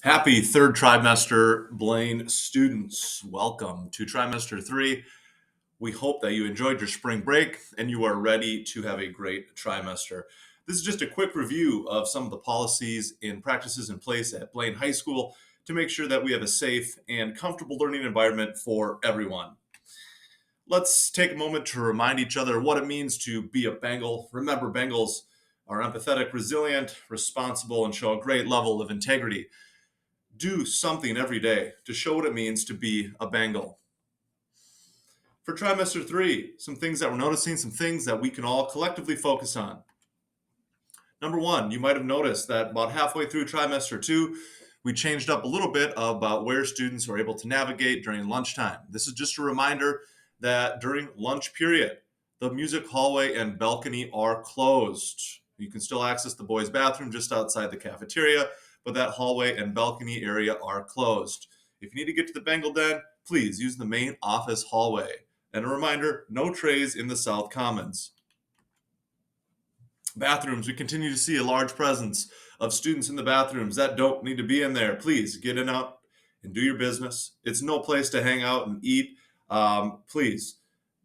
Happy third trimester, Blaine students. Welcome to trimester 3. We hope that you enjoyed your spring break and you are ready to have a great trimester. This is just a quick review of some of the policies and practices in place at Blaine High School to make sure that we have a safe and comfortable learning environment for everyone. Let's take a moment to remind each other what it means to be a Bengal. Remember, Bengals are empathetic, resilient, responsible, and show a great level of integrity. Do something every day to show what it means to be a Bengal. For trimester 3, some things that we're noticing, some things that we can all collectively focus on. Number 1, you might have noticed that about halfway through trimester 2, we changed up a little bit about where students are able to navigate during lunchtime. This is just a reminder that during lunch period, the music hallway and balcony are closed. You can still access the boys' bathroom just outside the cafeteria, but that hallway and balcony area are closed. If you need to get to the Bengal Den, please use the main office hallway. And a reminder, no trays in the South Commons. Bathrooms, we continue to see a large presence of students in the bathrooms that don't need to be in there. Please get in out and do your business. It's no place to hang out and eat. Please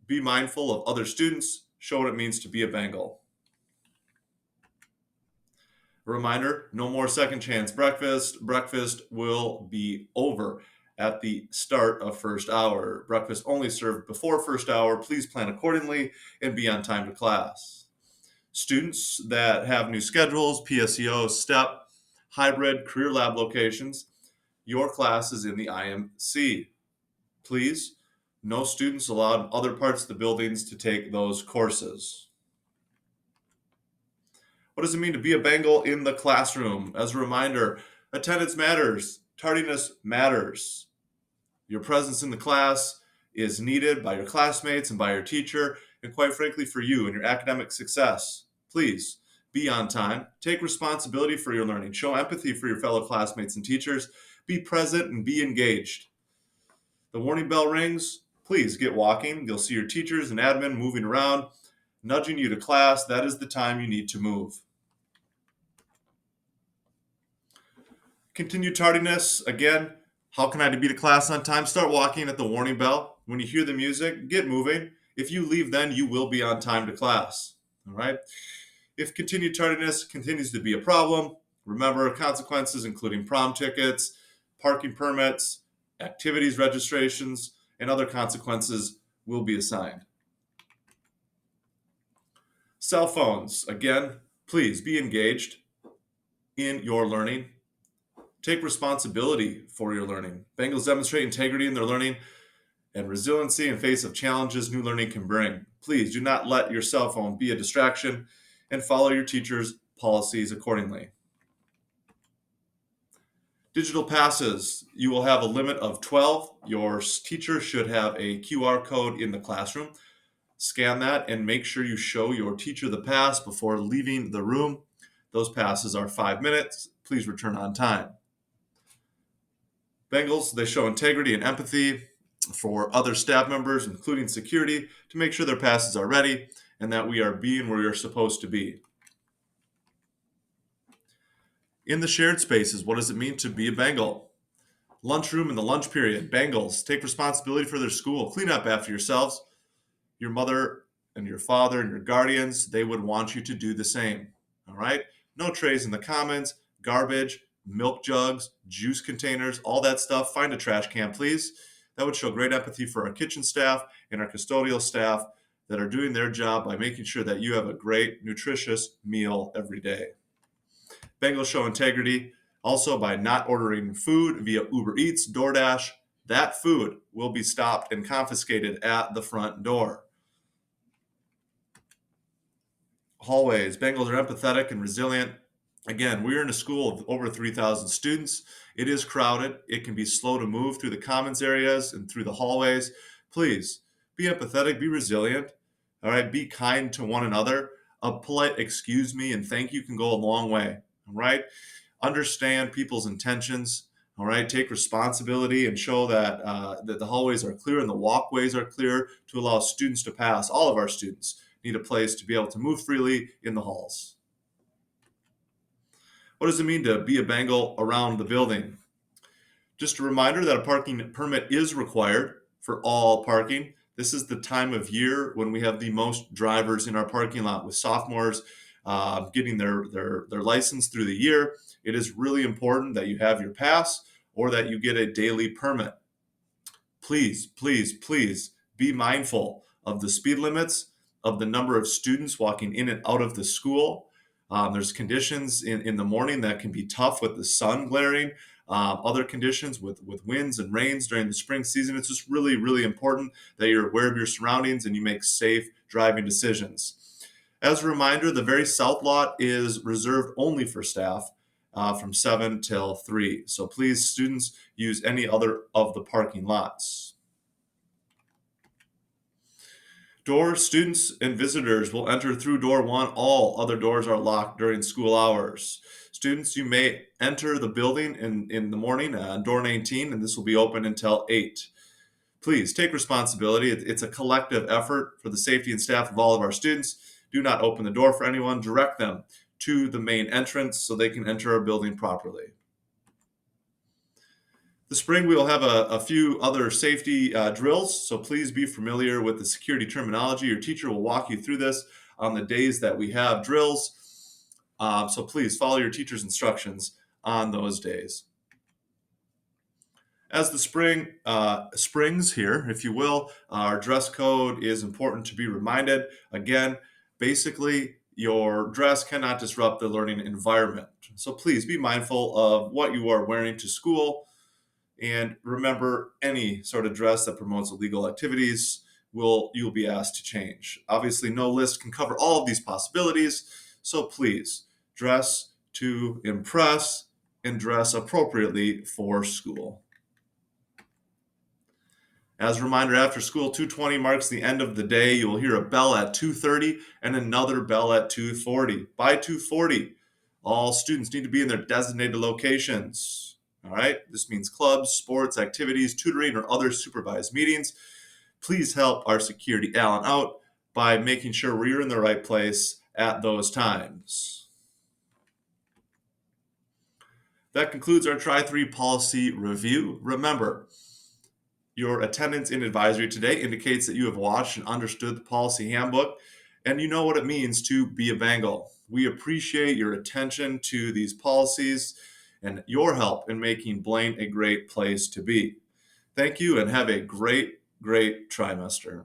be mindful of other students. Show what it means to be a Bengal. A reminder, no more second chance breakfast. Breakfast will be over at the start of first hour. Breakfast only served before first hour. Please plan accordingly and be on time to class. Students that have new schedules, PSEO, STEP, hybrid, career lab locations, your class is in the IMC. Please, no students allowed in other parts of the buildings to take those courses. What does it mean to be a Bengal in the classroom? As a reminder, attendance matters, tardiness matters. Your presence in the class is needed by your classmates and by your teacher, and quite frankly, for you and your academic success. Please be on time, take responsibility for your learning, show empathy for your fellow classmates and teachers, be present and be engaged. The warning bell rings, please get walking. You'll see your teachers and admin moving around, nudging you to class. That is the time you need to move. Continued tardiness, again, how can I be to class on time? Start walking at the warning bell. When you hear the music, get moving. If you leave then, you will be on time to class. All right? If continued tardiness continues to be a problem, remember consequences including prom tickets, parking permits, activities registrations, and other consequences will be assigned. Cell phones, again, please be engaged in your learning. Take responsibility for your learning. Bengals demonstrate integrity in their learning and resiliency in face of challenges new learning can bring. Please do not let your cell phone be a distraction and follow your teacher's policies accordingly. Digital passes, you will have a limit of 12. Your teacher should have a QR code in the classroom. Scan that and make sure you show your teacher the pass before leaving the room. Those passes are 5 minutes. Please return on time. Bengals, they show integrity and empathy for other staff members, including security, to make sure their passes are ready and that we are being where you're supposed to be. In the shared spaces, what does it mean to be a Bengal? Lunchroom in the lunch period. Bengals, take responsibility for their school. Clean up after yourselves. Your mother and your father and your guardians, they would want you to do the same. All right? No trays in the commons, garbage, milk jugs, juice containers, all that stuff. Find a trash can, please. That would show great empathy for our kitchen staff and our custodial staff that are doing their job by making sure that you have a great, nutritious meal every day. Bengals show integrity also by not ordering food via Uber Eats, DoorDash. That food will be stopped and confiscated at the front door. Hallways. Bengals are empathetic and resilient. Again, we're in a school of over 3,000 students. It is crowded. It can be slow to move through the commons areas and through the hallways. Please be empathetic, be resilient. All right, be kind to one another. A polite excuse me and thank you can go a long way. All right, understand people's intentions. All right, take responsibility and show that the hallways are clear and the walkways are clear to allow students to pass. All of our students need a place to be able to move freely in the halls. What does it mean to be a Bengal around the building? Just a reminder that a parking permit is required for all parking. This is the time of year when we have the most drivers in our parking lot, with sophomores getting their license through the year. It is really important that you have your pass or that you get a daily permit. Please, please, please be mindful of the speed limits, of the number of students walking in and out of the school. There's conditions in the morning that can be tough with the sun glaring, other conditions with winds and rains during the spring season. It's just really, really important that you're aware of your surroundings and you make safe driving decisions. As a reminder, the very south lot is reserved only for staff from 7 till 3. So please, students, use any other of the parking lots. Students and visitors will enter through door 1. All other doors are locked during school hours. Students, you may enter the building in the morning on door 19, and this will be open until 8. Please take responsibility. It's a collective effort for the safety and staff of all of our students. Do not open the door for anyone. Direct them to the main entrance so they can enter our building properly. This spring, we will have a few other safety drills, so please be familiar with the security terminology. Your teacher will walk you through this on the days that we have drills. So please follow your teacher's instructions on those days. As the spring springs here, if you will, our dress code is important to be reminded. Again, basically, your dress cannot disrupt the learning environment. So please be mindful of what you are wearing to school. And remember, any sort of dress that promotes illegal activities you'll be asked to change. Obviously, no list can cover all of these possibilities, so please dress to impress and dress appropriately for school. As a reminder, after school, 2:20 marks the end of the day. You will hear a bell at 2:30 and another bell at 2:40. By 2:40, all students need to be in their designated locations. All right, this means clubs, sports, activities, tutoring, or other supervised meetings. Please help our security Alan out by making sure we're in the right place at those times. That concludes our Tri-3 policy review. Remember, your attendance in advisory today indicates that you have watched and understood the policy handbook and you know what it means to be a Bengal. We appreciate your attention to these policies and your help in making Blaine a great place to be. Thank you and have a great, great trimester.